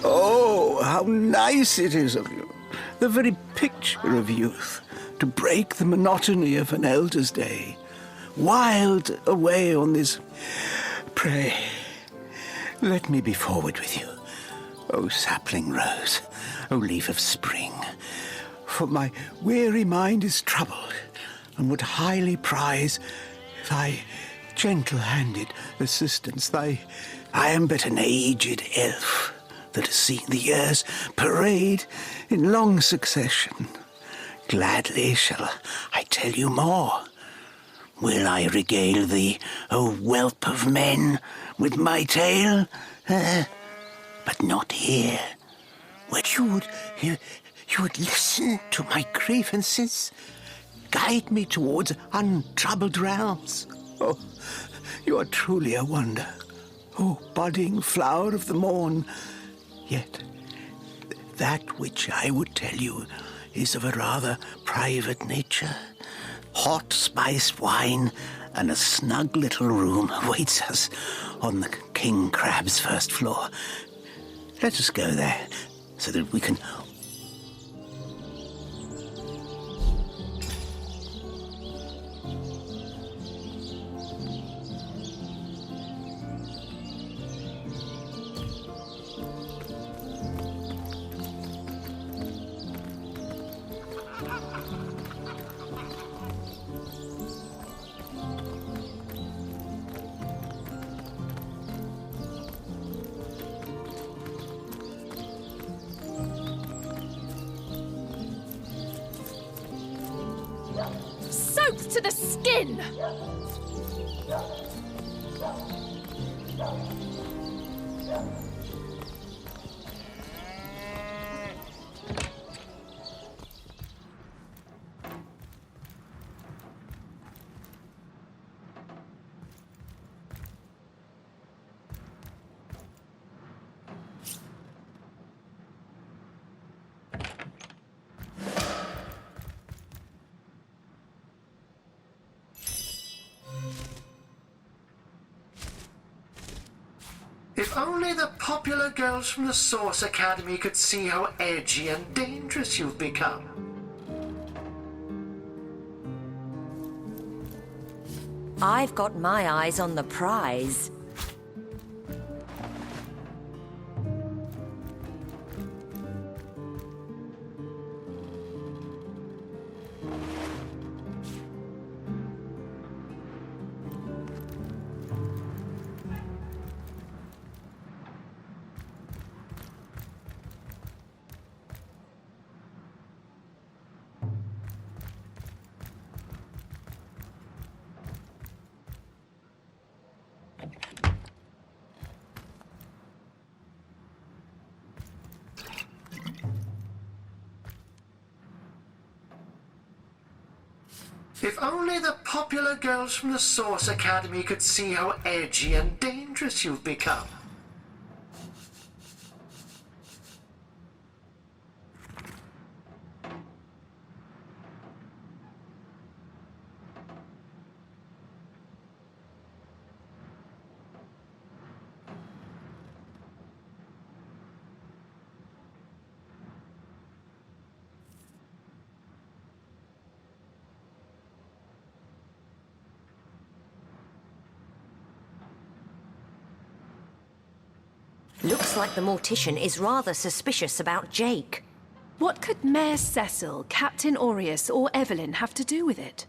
Oh, how nice it is of you, the very picture of youth, to break the monotony of an elder's day, wild away on this. Pray, let me be forward with you, O sapling rose, O leaf of spring, for my weary mind is troubled, and would highly prize thy gentle-handed assistance. I am but an aged elf that has seen the years parade in long succession. Gladly shall I tell you more. Will I regale thee, O whelp of men, with my tale? But not here, where you would listen to my grievances, guide me towards untroubled realms. Oh, you are truly a wonder, O budding flower of the morn. Yet, that which I would tell you is of a rather private nature. Hot spiced wine and a snug little room awaits us on the King Crab's first floor. Let us go there, so that we can... Soaked to the skin! If only the popular girls from the Source Academy could see how edgy and dangerous you've become. I've got my eyes on the prize. If only the popular girls from the Source Academy could see how edgy and dangerous you've become. Looks like the mortician is rather suspicious about Jake. What could Mayor Cecil, Captain Aureus, or Evelyn have to do with it?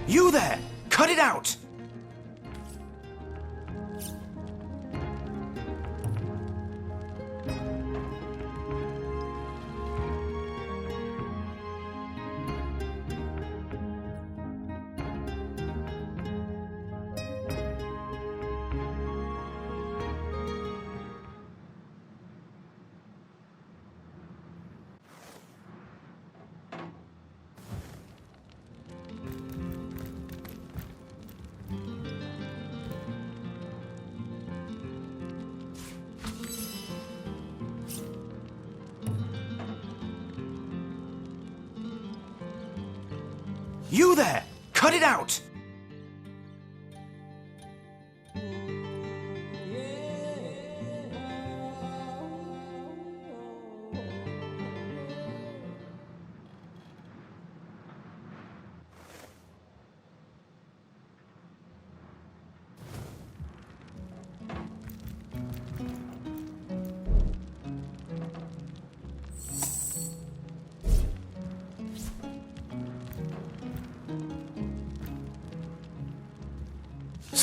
You there! Cut it out! You there! Cut it out!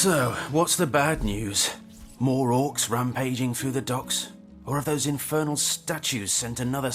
So, what's the bad news? More orcs rampaging through the docks? Or have those infernal statues sent another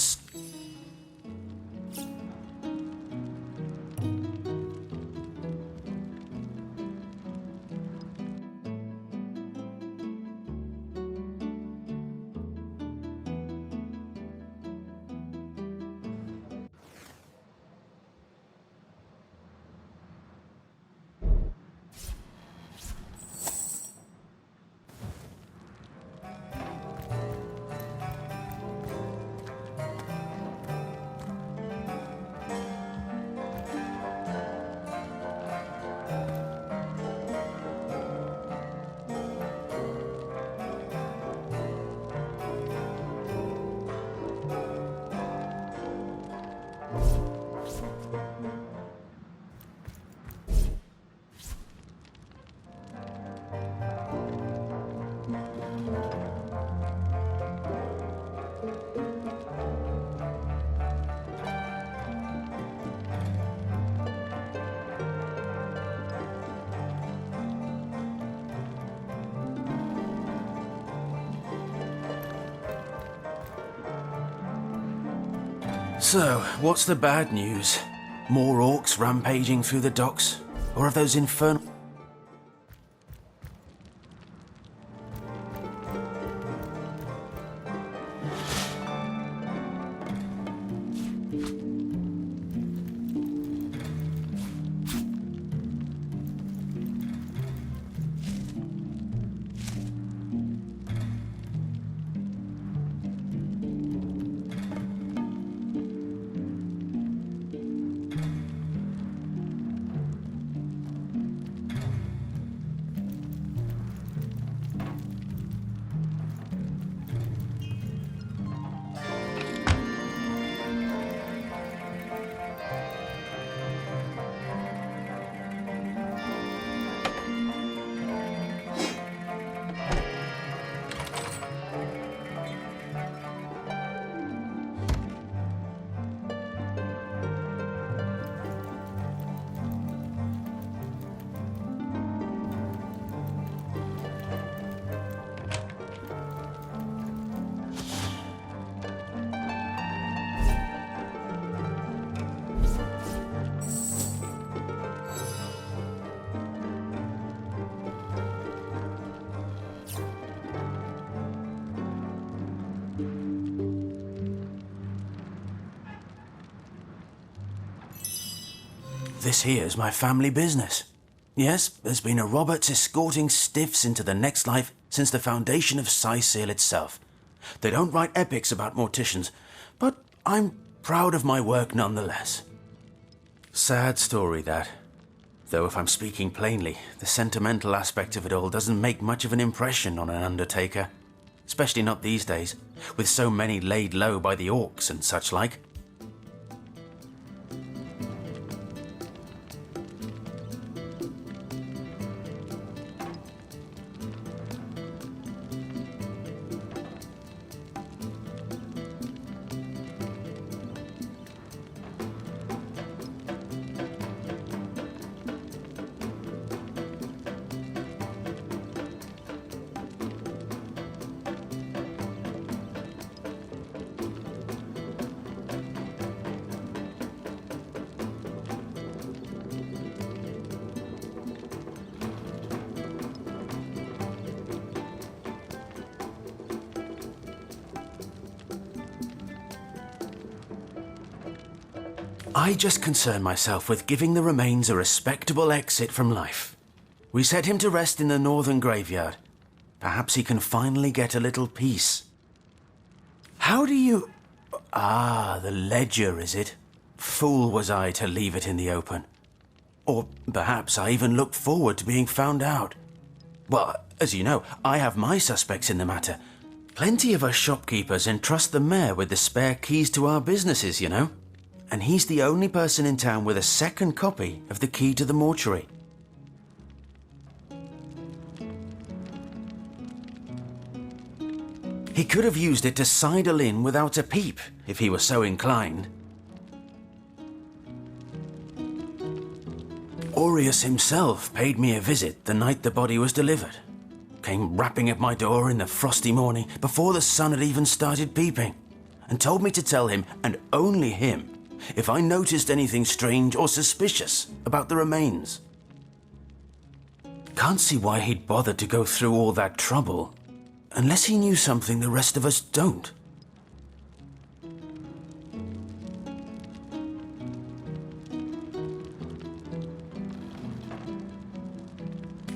So, what's the bad news? More orcs rampaging through the docks? Or have those infernal... This here's my family business. Yes, there's been a Roberts escorting stiffs into the next life since the foundation of Cyseal itself. They don't write epics about morticians, but I'm proud of my work nonetheless. Sad story, that. Though if I'm speaking plainly, the sentimental aspect of it all doesn't make much of an impression on an undertaker. Especially not these days, with so many laid low by the orcs and such like. I just concern myself with giving the remains a respectable exit from life. We set him to rest in the northern graveyard. Perhaps he can finally get a little peace. How do you... Ah, the ledger, is it? Fool was I to leave it in the open. Or perhaps I even looked forward to being found out. Well, as you know, I have my suspects in the matter. Plenty of us shopkeepers entrust the mayor with the spare keys to our businesses, you know. And he's the only person in town with a second copy of the key to the mortuary. He could have used it to sidle in without a peep, if he were so inclined. Aureus himself paid me a visit the night the body was delivered. Came rapping at my door in the frosty morning before the sun had even started peeping, and told me to tell him, and only him, if I noticed anything strange or suspicious about the remains. Can't see why he'd bothered to go through all that trouble, unless he knew something the rest of us don't.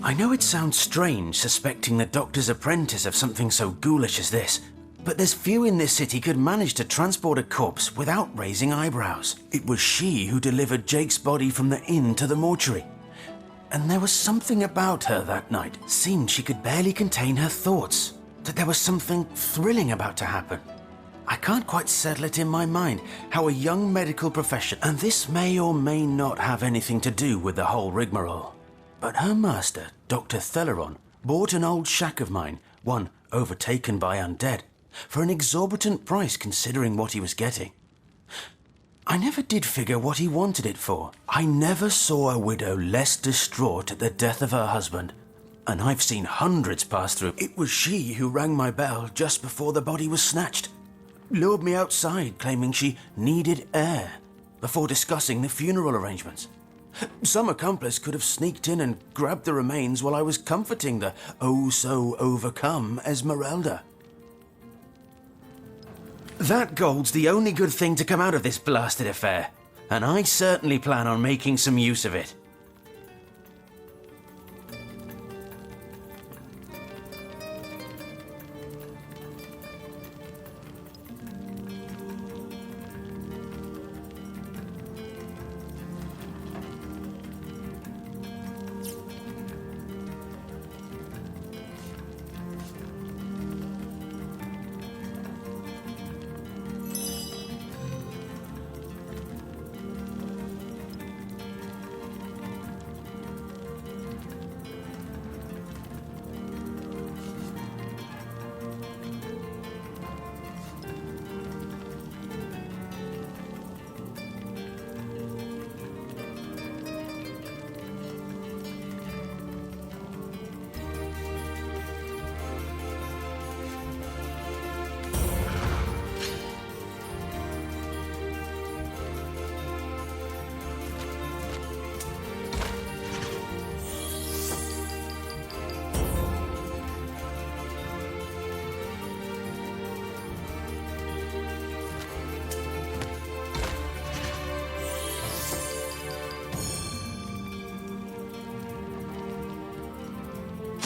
I know it sounds strange suspecting the doctor's apprentice of something so ghoulish as this, but there's few in this city could manage to transport a corpse without raising eyebrows. It was she who delivered Jake's body from the inn to the mortuary. And there was something about her that night. Seemed she could barely contain her thoughts. That there was something thrilling about to happen. I can't quite settle it in my mind how a young medical professional, and this may or may not have anything to do with the whole rigmarole, but her master, Dr. Theleron, bought an old shack of mine, one overtaken by undead, for an exorbitant price considering what he was getting. I never did figure what he wanted it for. I never saw a widow less distraught at the death of her husband, and I've seen hundreds pass through. It was she who rang my bell just before the body was snatched, lured me outside claiming she needed air, before discussing the funeral arrangements. Some accomplice could have sneaked in and grabbed the remains while I was comforting the oh-so-overcome Esmeralda. That gold's the only good thing to come out of this blasted affair, and I certainly plan on making some use of it.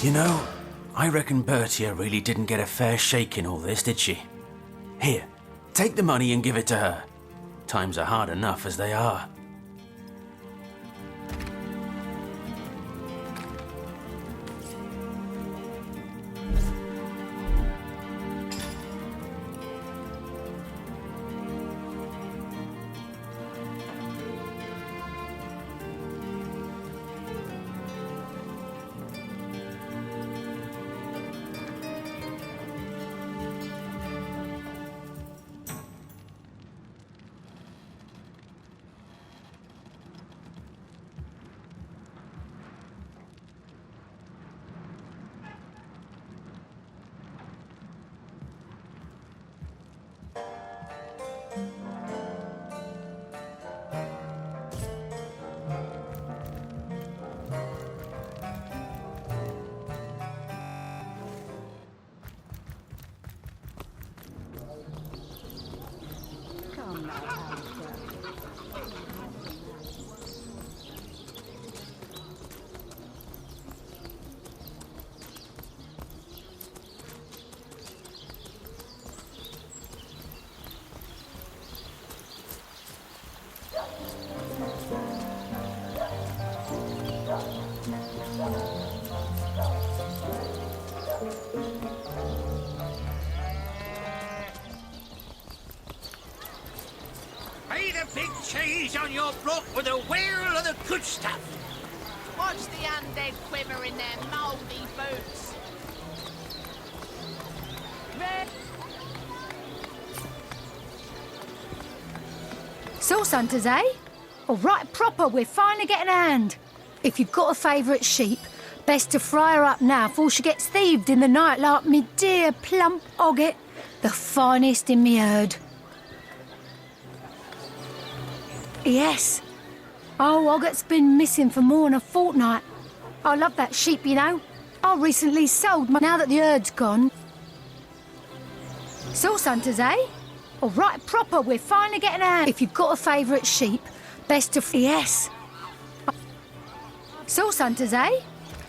You know, I reckon Bertia really didn't get a fair shake in all this, did she? Here, take the money and give it to her. Times are hard enough as they are. Be the big cheese on your block with a wheel of the good stuff. Watch the undead quiver in their mouldy boots. Sauce hunters, eh? All right, proper, we're finally getting a hand. If you've got a favourite sheep, best to fry her up now before she gets thieved in the night like me dear plump Ogget, the finest in me herd. Yes. Oh, Ogget's been missing for more than a fortnight. I love that sheep, you know. I recently sold my... Now that the herd's gone. Sauce hunters, eh? All right, proper, we're finally getting a hand. If you've got a favourite sheep, best to... Yes. Sauce hunters, eh?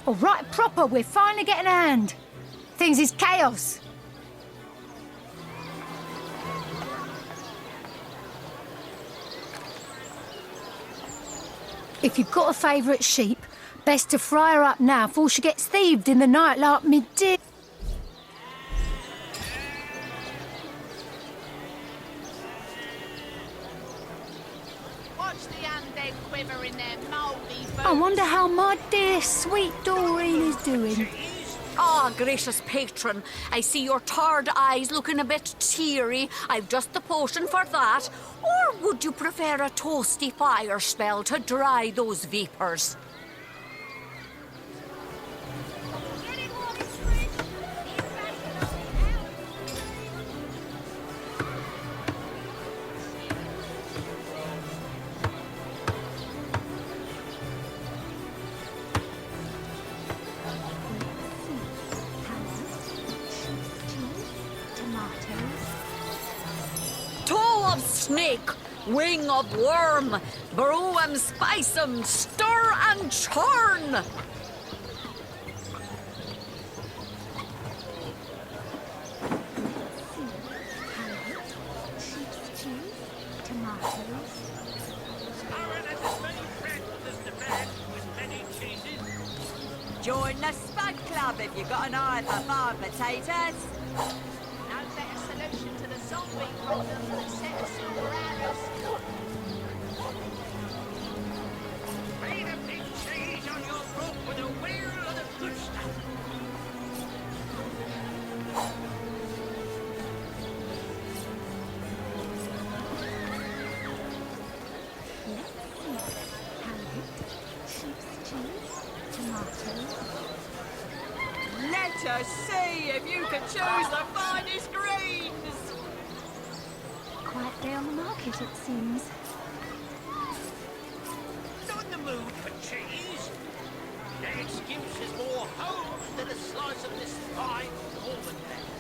All right, proper, we're finally getting a hand. Things is chaos. If you've got a favourite sheep, best to fry her up now before she gets thieved in the night like me dear... Watch the undead quiver in their mouldy boots. I wonder how my dear sweet Doreen is doing. Ah, gracious patron, I see your tired eyes looking a bit teary. I've just the potion for that. Or would you prefer a toasty fire spell to dry those vapours? Toe of snake, wing of worm, brew 'em, spice 'em, stir and churn. Join the Spud Club if you've got an eye for farm potatoes. No better solution to the zombie problem than a set of silver arrows. Be the big cheese on your block with a wheel of the good stuff. Let us see if you can choose the finest greens. Quite day on the market, it seems. Not in the mood for cheese. The excuse is more holes than a slice of this fine almond land.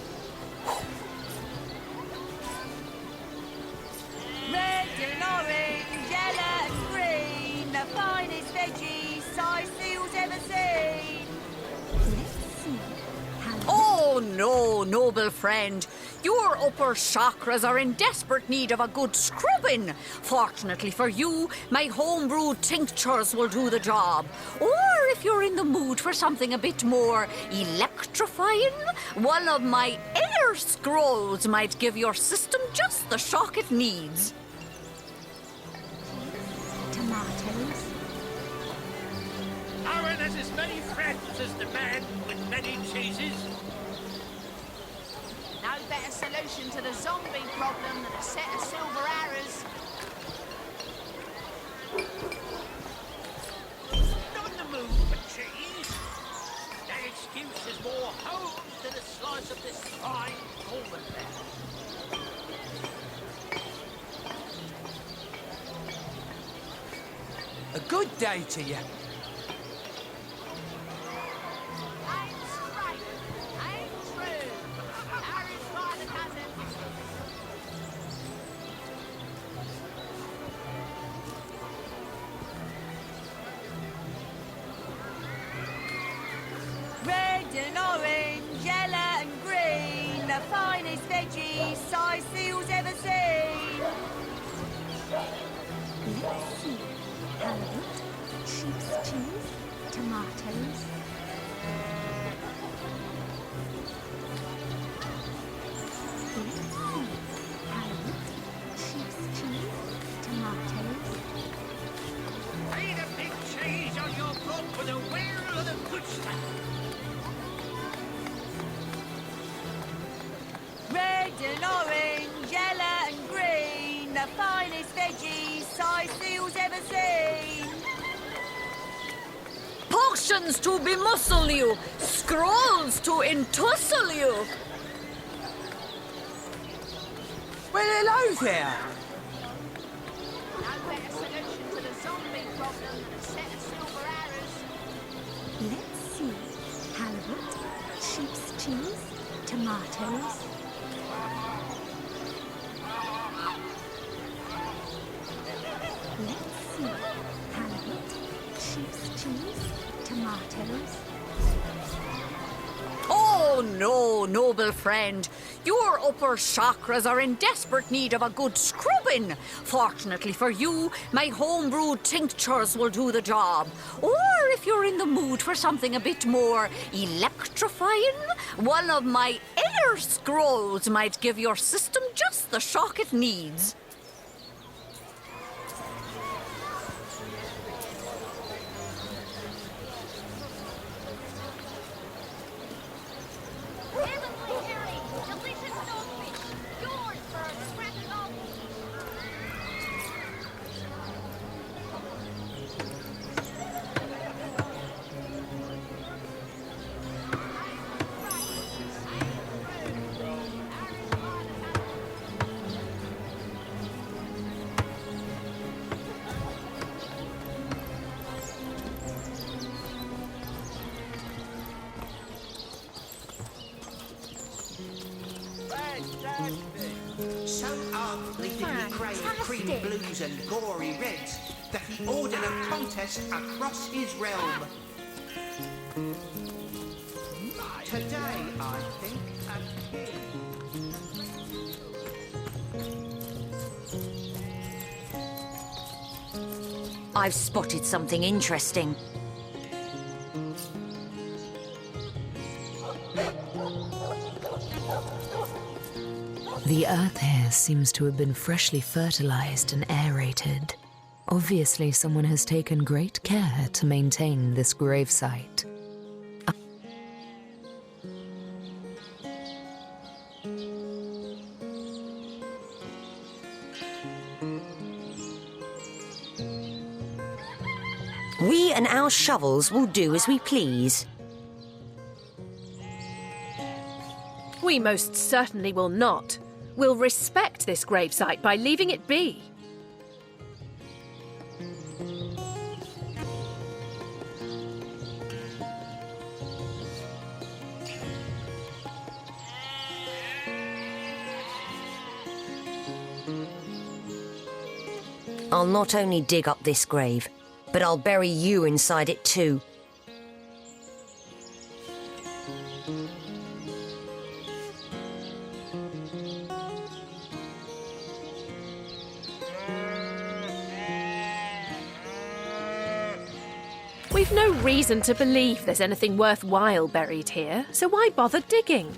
Red and orange, yellow and green, the finest veggies Cyseal's ever seen. Oh no, noble friend. Your upper chakras are in desperate need of a good scrubbing. Fortunately for you, my homebrewed tinctures will do the job. Or if you're in the mood for something a bit more electrifying, one of my air scrolls might give your system just the shock it needs. Tomatoes. Aaron has as many friends as the man with many cheeses. No better solution to the zombie problem than a set of silver arrows. Not in the mood for cheese. That excuse is more home than a slice of this fine almond there. A good day to you. Ain't straight, ain't true. Arrows by the dozen. Red and orange, yellow and green, the finest veggies Cyseal's ever seen. Let's see. Halibut, sheep's cheese, tomatoes. Let's see. Halibut, sheep's cheese, tomatoes. Ain't a big cheese on your book with a wheel of the good stuff. Red and orange, yellow and green, the finest veggies Cyseal's ever seen. Potions to bemuscle you, scrolls to entussle you. Well, hello there. No better solution to the zombie problem than a set of silver arrows. Let's see. Halibut, sheep's cheese, tomatoes. Let's see. Halibut, sheep's cheese, tomatoes. Oh no, noble friend. Your upper chakras are in desperate need of a good scrubbing. Fortunately for you, my homebrewed tinctures will do the job. Or if you're in the mood for something a bit more electrifying, one of my air scrolls might give your system just the shock it needs. Delicious stonefish. Yours for a scrap of. So artfully did he crave cream blues and gory reds that he ordered a contest across his realm. Today, I think, a king. I've spotted something interesting. The earth here seems to have been freshly fertilized and aerated. Obviously, someone has taken great care to maintain this gravesite. We and our shovels will do as we please. We most certainly will not. We'll respect this gravesite by leaving it be. I'll not only dig up this grave, but I'll bury you inside it too. We've no reason to believe there's anything worthwhile buried here, so why bother digging?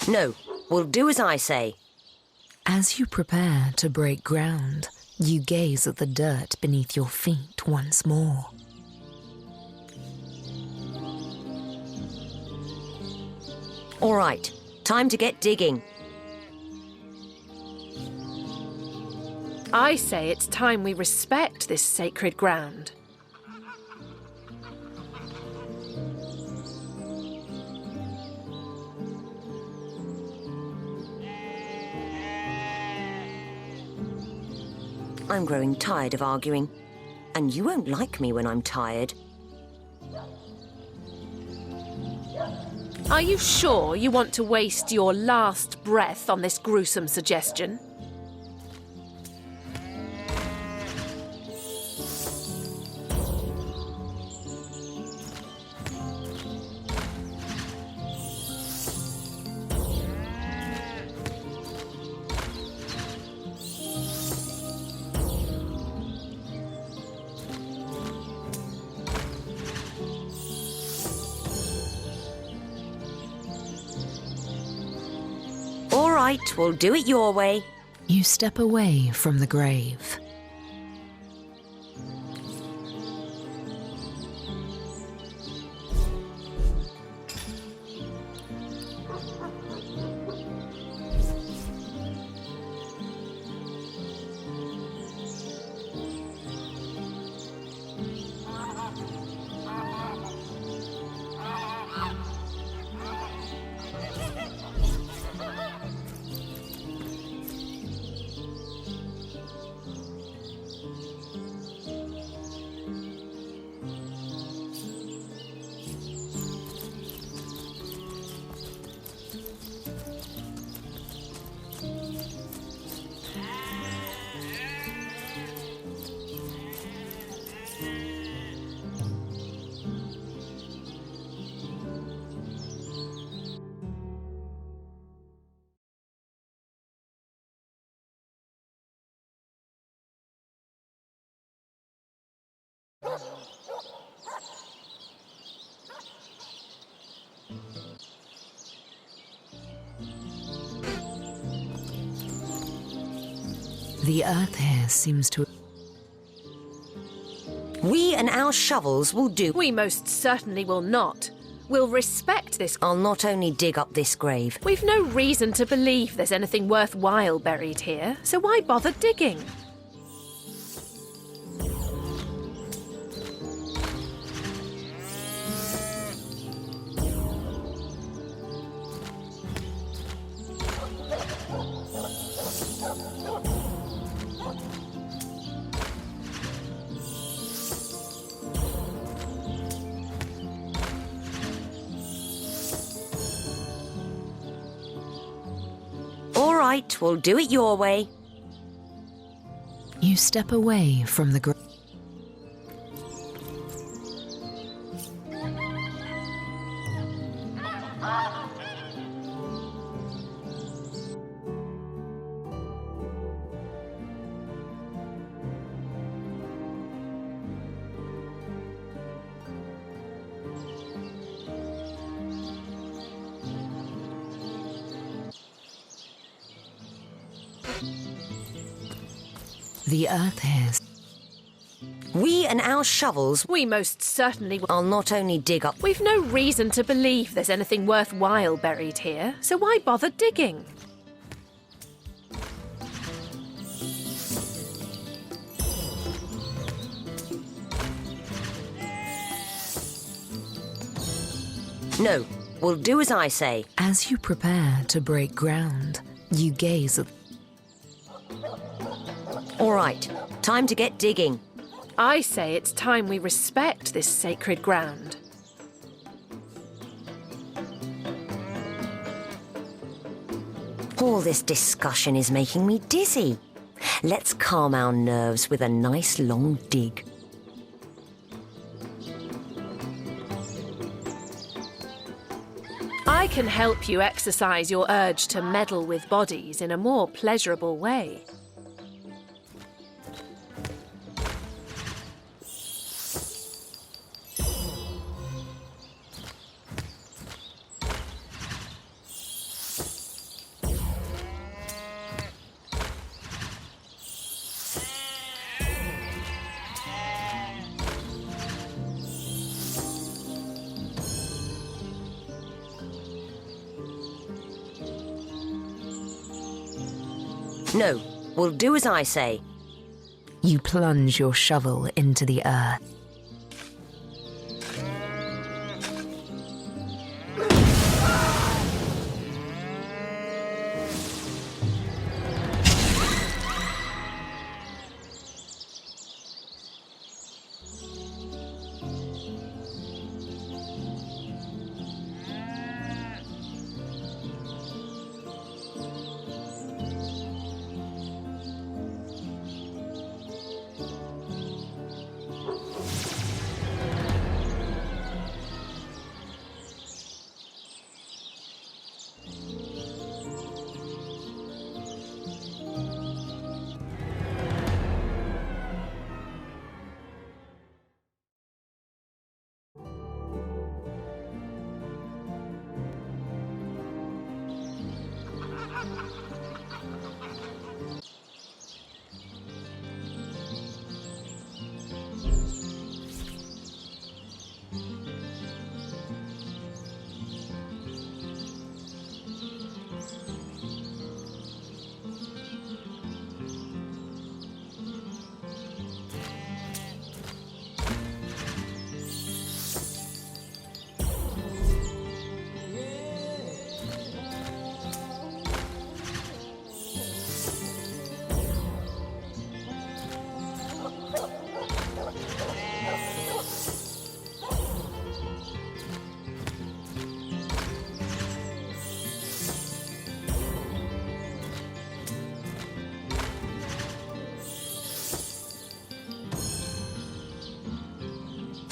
No, we'll do as I say. As you prepare to break ground, you gaze at the dirt beneath your feet once more. All right, time to get digging. I say it's time we respect this sacred ground. I'm growing tired of arguing, and you won't like me when I'm tired. Are you sure you want to waste your last breath on this gruesome suggestion? All right, we'll do it your way. You step away from the grave. The earth here seems to... We and our shovels will do. We most certainly will not. We'll respect this... I'll not only dig up this grave. We've no reason to believe there's anything worthwhile buried here, so why bother digging? All right, we'll do it your way. You step away from the grave. The earth has... We and our shovels... We most certainly will... I'll not only dig up... We've no reason to believe there's anything worthwhile buried here, so why bother digging? No, we'll do as I say. As you prepare to break ground, you gaze at... All right, time to get digging. I say it's time we respect this sacred ground. All this discussion is making me dizzy. Let's calm our nerves with a nice long dig. I can help you exercise your urge to meddle with bodies in a more pleasurable way. No, we'll do as I say. You plunge your shovel into the earth.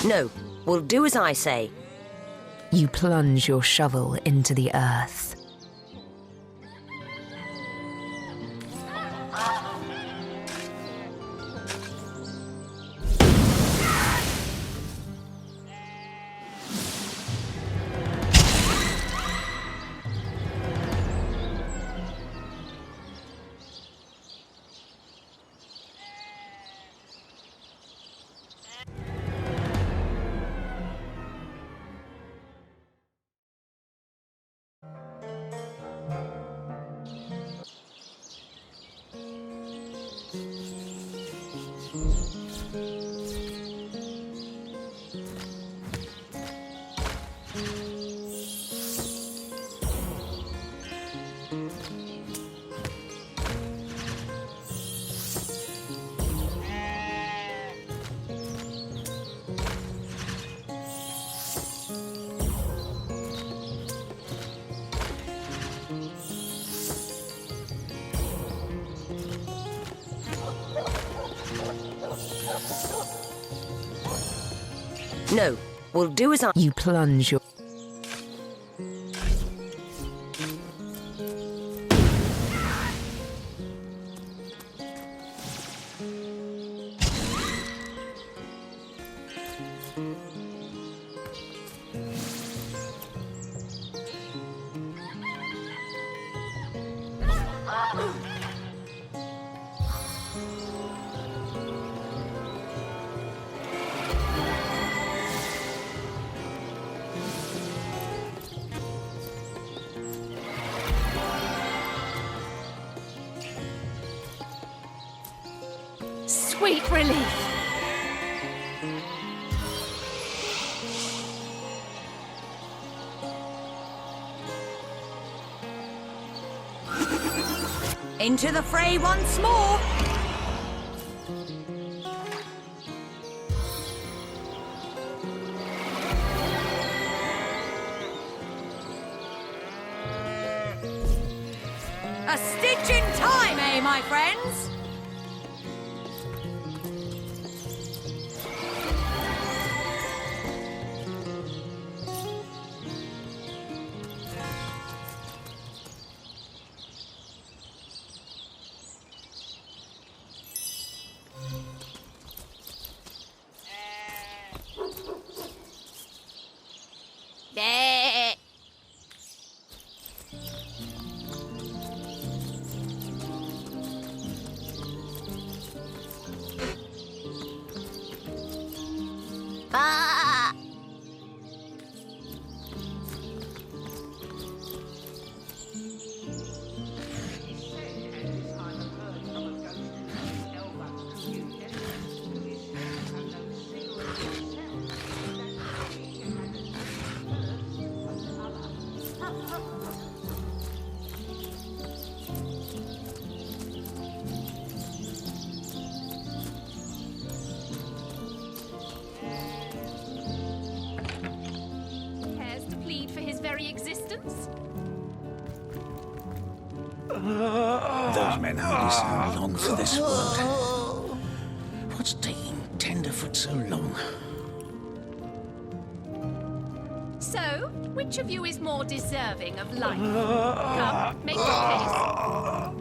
No, we'll do as I say. You plunge your shovel into the earth. No, we'll do as I... You plunge your... Sweet relief. Into the fray once more. A stitch in time, eh, my friends? Ah! Cares to plead for his very existence? Those men hardly sound long for this world. What's taking Tenderfoot so long? So, which of you is more deserving of life? Come, make your case.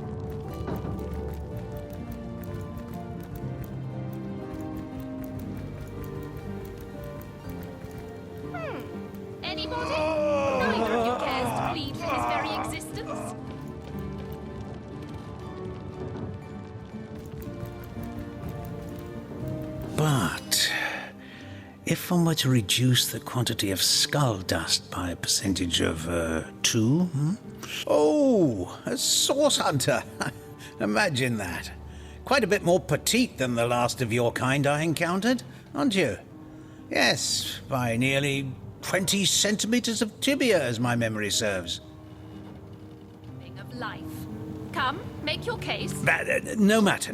Anybody? Neither of you cares to plead for his very existence? But if one were to reduce the quantity of skull dust by a percentage of 2, Oh, a source hunter. Imagine that. Quite a bit more petite than the last of your kind I encountered, aren't you? Yes, by nearly 20 centimeters of tibia, as my memory serves. Of life. Come, make your case. No matter.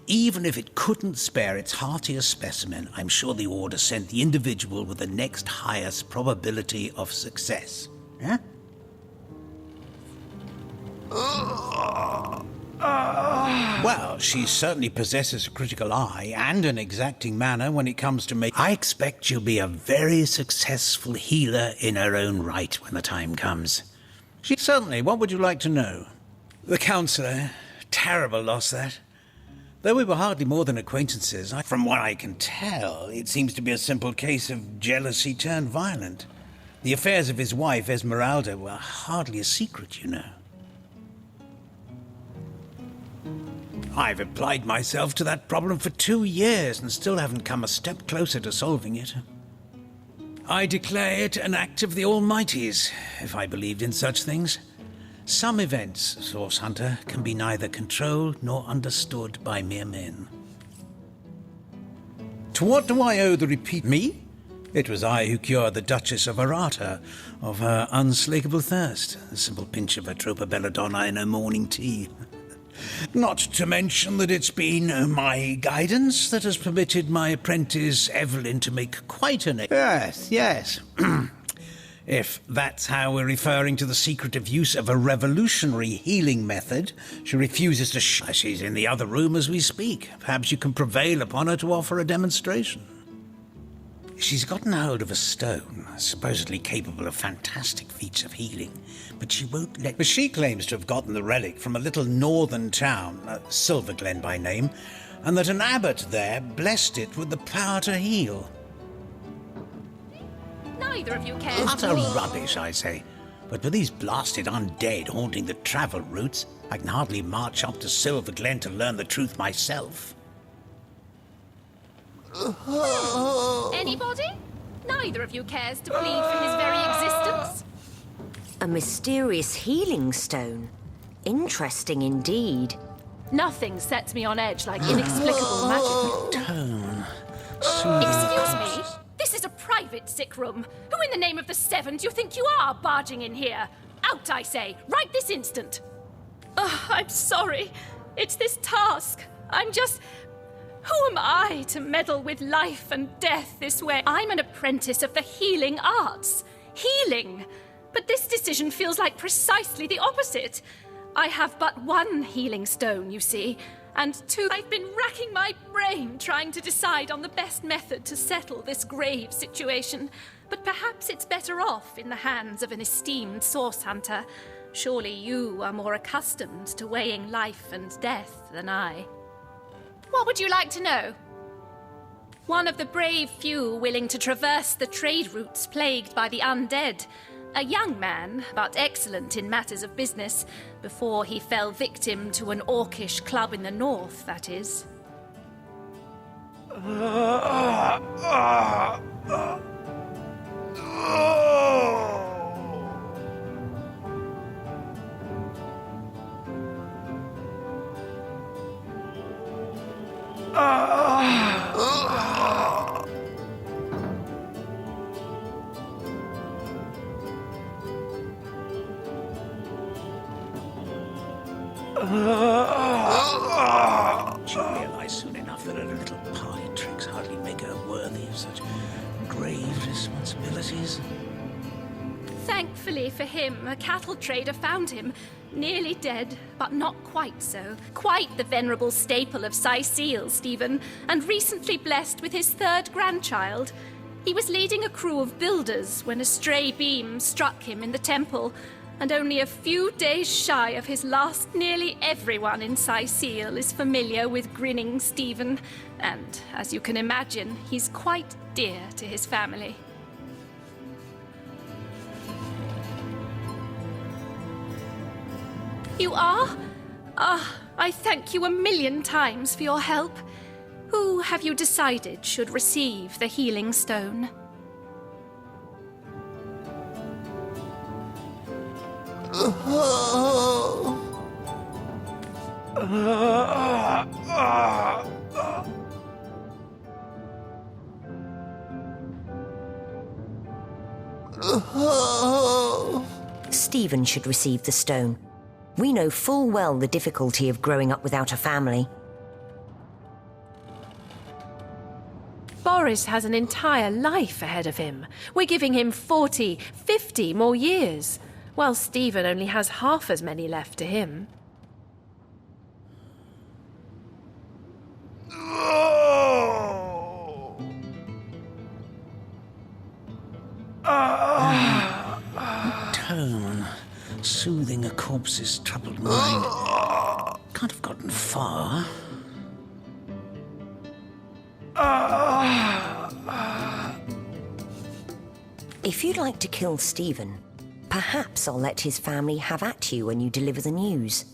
Even if it couldn't spare its heartiest specimen, I'm sure the Order sent the individual with the next highest probability of success. Yeah? Well, she certainly possesses a critical eye and an exacting manner when it comes to I expect she'll be a very successful healer in her own right when the time comes. Certainly, what would you like to know? The counsellor. Terrible loss, that. Though we were hardly more than acquaintances, from what I can tell, it seems to be a simple case of jealousy turned violent. The affairs of his wife, Esmeralda, were hardly a secret, you know. I've applied myself to that problem for 2 years and still haven't come a step closer to solving it. I declare it an act of the Almighty's, if I believed in such things. Some events, Source Hunter, can be neither controlled nor understood by mere men. To what do I owe the repeat? Me? It was I who cured the Duchess of Arata of her unslakable thirst, a simple pinch of Atropa belladonna in her morning tea. Not to mention that it's been my guidance that has permitted my apprentice Evelyn to make quite an... Yes. If that's how we're referring to the secretive use of a revolutionary healing method, she refuses to she's in the other room as we speak. Perhaps you can prevail upon her to offer a demonstration. She's gotten hold of a stone, supposedly capable of fantastic feats of healing, but she won't let... But she claims to have gotten the relic from a little northern town, Silverglen by name, and that an abbot there blessed it with the power to heal. Neither of you cares. Utter rubbish, I say. But with these blasted undead haunting the travel routes, I can hardly march up to Silverglen to learn the truth myself. Anybody? Neither of you cares to plead for his very existence? A mysterious healing stone. Interesting indeed. Nothing sets me on edge like inexplicable magic. Tone. Excuse me? This is a private sick room. Who in the name of the Seven do you think you are barging in here? Out, I say, right this instant. I'm sorry. It's this task. I'm just... Who am I to meddle with life and death this way? I'm an apprentice of the healing arts. Healing. But this decision feels like precisely the opposite. I have but one healing stone, you see, and two... I've been racking my brain trying to decide on the best method to settle this grave situation. But perhaps it's better off in the hands of an esteemed source hunter. Surely you are more accustomed to weighing life and death than I. What would you like to know? One of the brave few willing to traverse the trade routes plagued by the undead. A young man, but excellent in matters of business, before he fell victim to an orcish club in the north, that is. She'll realise soon enough that her little party tricks hardly make her worthy of such grave responsibilities. Thankfully for him, a cattle trader found him, nearly dead, but not quite so. Quite the venerable staple of Cyseal, Stephen, and recently blessed with his 3rd grandchild. He was leading a crew of builders when a stray beam struck him in the temple, and only a few days shy of his last, nearly everyone in Cyseal is familiar with grinning Stephen, and, as you can imagine, he's quite dear to his family. You are? I thank you a million times for your help. Who have you decided should receive the healing stone? Stephen should receive the stone. We know full well the difficulty of growing up without a family. Boris has an entire life ahead of him. We're giving him 40, 50 more years, while Stephen only has half as many left to him. Tone, soothing a corpse's troubled mind. Can't have gotten far. If you'd like to kill Stephen, perhaps I'll let his family have at you when you deliver the news.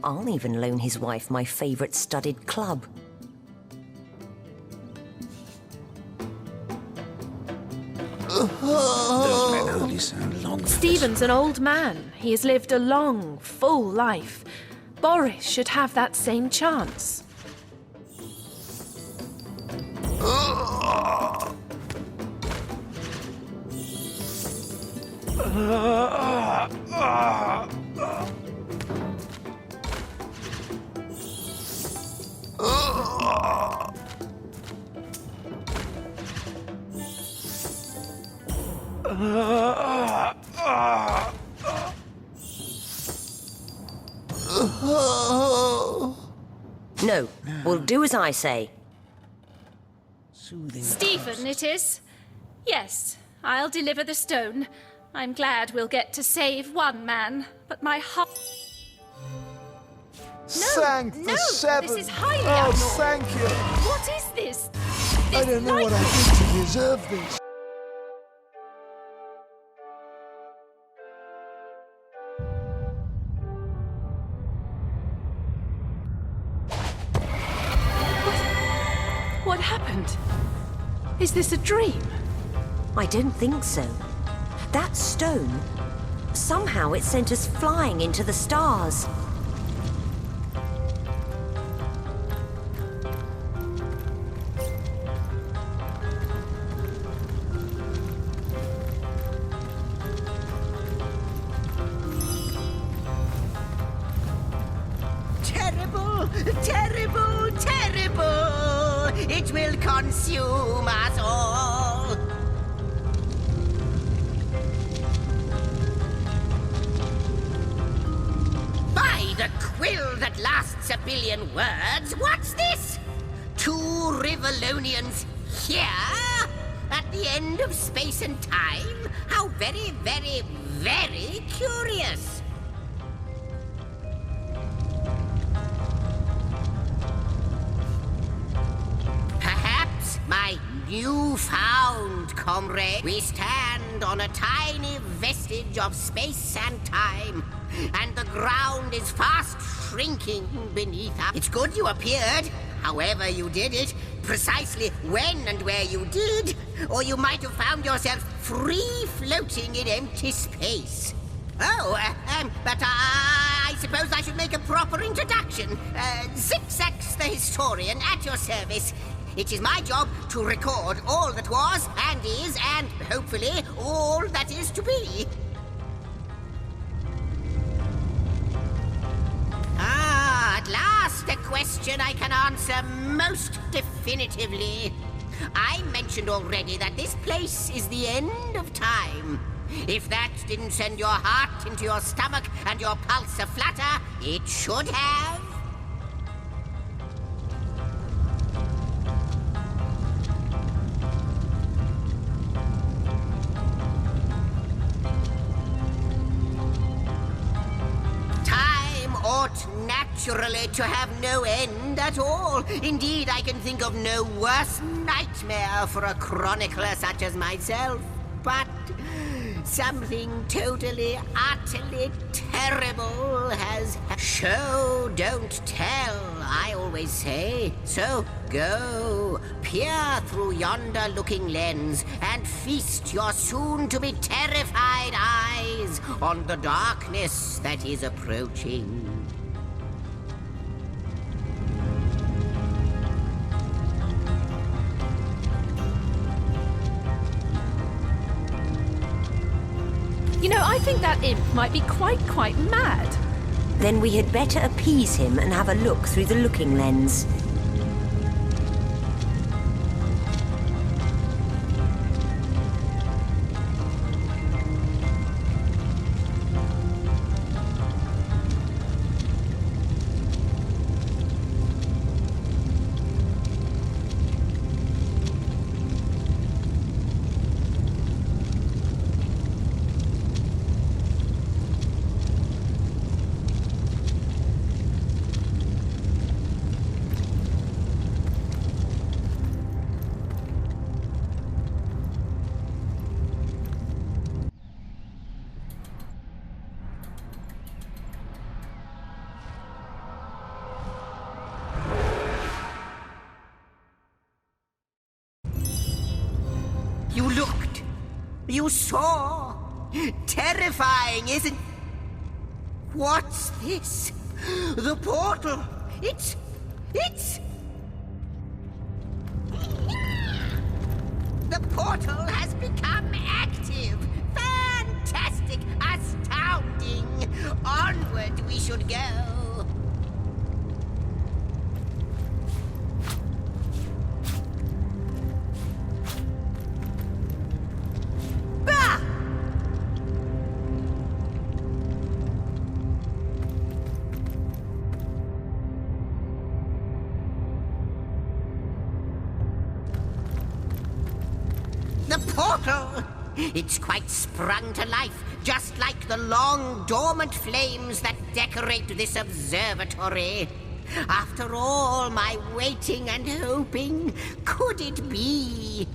I'll even loan his wife my favourite studded club. Those men only sound long. Stephen's an old man. He has lived a long, full life. Boris should have that same chance. No, we'll do as I say. Stephen, it is? Yes, I'll deliver the stone. I'm glad we'll get to save one man, but my heart... Sanctus Seven! This is highly Oh, abnormal. thank you! What is this? I don't know what I did to deserve this. What happened? Is this a dream? I don't think so. That stone, somehow it sent us flying into the stars. Terrible, terrible, terrible! It will consume us all! By the quill that lasts a billion words, what's this? 2 Rivalonians here? At the end of space and time? How very, very, very curious! Perhaps, my newfound comrade, we stand on a tiny vestige of space and time, and the ground is fast shrinking beneath us. It's good you appeared, however you did it, precisely when and where you did, or you might have found yourself free floating in empty space. Oh, but I suppose I should make a proper introduction. Zigzags the historian at your service. It is my job to record all that was and is, and hopefully all that is to be. Ah, At last, a question I can answer most definitively. I mentioned already that this place is the end of time. If that didn't send your heart into your stomach and your pulse a-flutter, it should have. Ought naturally to have no end at all. Indeed, I can think of no worse nightmare for a chronicler such as myself. But something totally, utterly terrible has... Show, don't tell, I always say. So go, peer through yonder looking lens and feast your soon-to-be terrified eyes on the darkness that is approaching. You know, I think that imp might be quite mad. Then we had better appease him and have a look through the looking lens. You looked. You saw. Terrifying, isn't... What's this? The portal. It's... The portal has become active. Fantastic. Astounding. Onward we should go. The portal! It's quite sprung to life, just like the long, dormant flames that decorate this observatory. After all my waiting and hoping, could it be?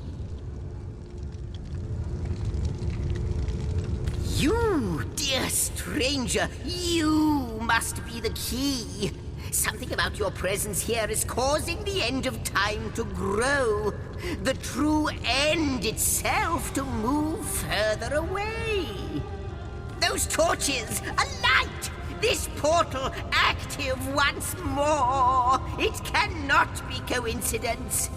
You, dear stranger, you must be the key. Something about your presence here is causing the end of time to grow. The true end itself to move further away. Those torches, alight! This portal active once more. It cannot be coincidence.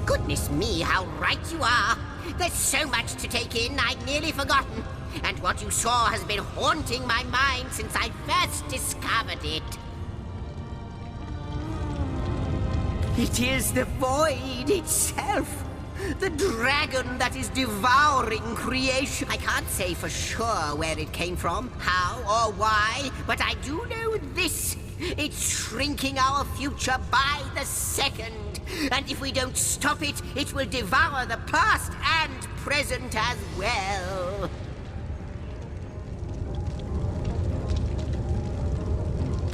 Goodness me, how right you are. There's so much to take in, I'd nearly forgotten. And what you saw has been haunting my mind since I first discovered it. It is the void itself. The dragon that is devouring creation. I can't say for sure where it came from, how or why, but I do know this. It's shrinking our future by the second. And if we don't stop it, it will devour the past and present as well.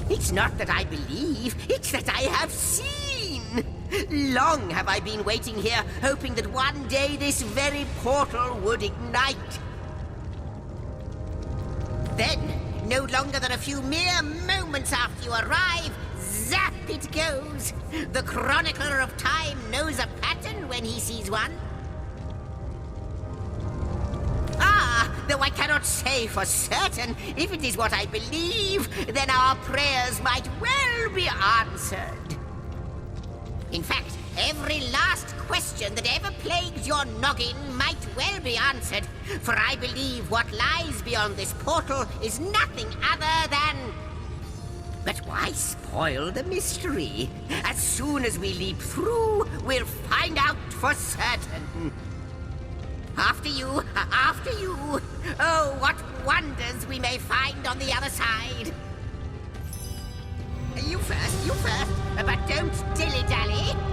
It's not that I believe, it's that I have seen. Long have I been waiting here, hoping that one day this very portal would ignite. Then, no longer than a few mere moments after you arrive, zap it goes. The chronicler of time knows a pattern when he sees one. Though I cannot say for certain, if it is what I believe, then our prayers might well be answered. In fact, Every last question that ever plagued your noggin might well be answered, for I believe what lies beyond this portal is nothing other than... But why spoil the mystery? As soon as we leap through, we'll find out for certain. After you, after you. Oh, what wonders we may find on the other side. You first, but don't dilly-dally.